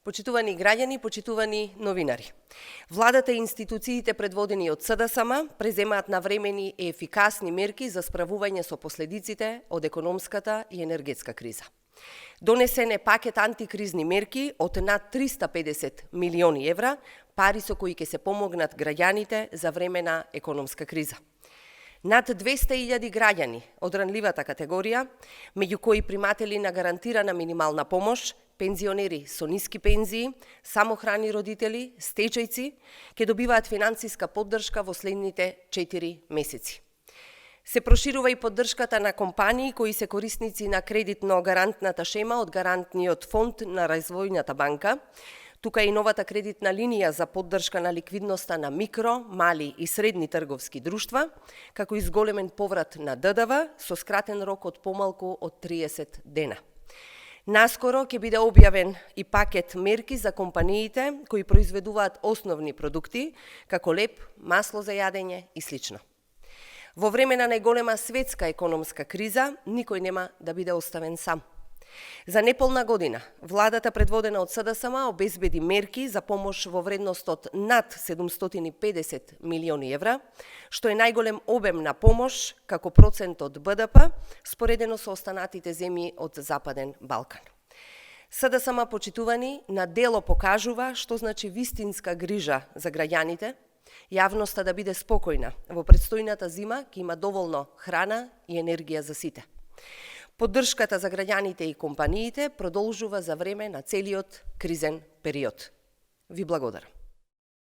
Почитувани граѓани, почитувани новинари. Владата и институциите предводени од СДСМ преземаат навремени и ефикасни мерки за справување со последиците од економската и енергетска криза. Донесен е пакет антикризни мерки од над 350 милиони евра, пари со кои ќе се помогнат граѓаните за време на економска криза. Над 200.000 граѓани од ранливата категорија, меѓу кои приматели на гарантирана минимална помош, пензионери со ниски пензии, самохрани родители, стечајци, ќе добиваат финансиска поддршка во следните 4 месеци. Се проширува и поддршката на компании кои се корисници на кредитно-гарантната шема од Гарантниот фонд на Развојната банка. Тука е и новата кредитна линија за поддршка на ликвидноста на микро, мали и средни трговски друштва, како и зголемен поврат на ДДВ со скратен рок од помалку од 30 дена. Наскоро ќе биде објавен и пакет мерки за компаниите кои произведуваат основни продукти, како леп, масло за јадење и слично. Во време на најголема светска економска криза, никој нема да биде оставен сам. За неполна година, владата предводена од СДСМ обезбеди мерки за помош во вредност од над 750 милиони евра, што е најголем обем на помош како процент од БДП, споредено со останатите земји од Западен Балкан. СДСМ, почитувани, на дело покажува што значи вистинска грижа за граѓаните, јавноста да биде спокојна во предстојната зима, ќе има доволно храна и енергија за сите. Поддршката за граѓаните и компаниите продолжува за време на целиот кризен период. Ви благодарам.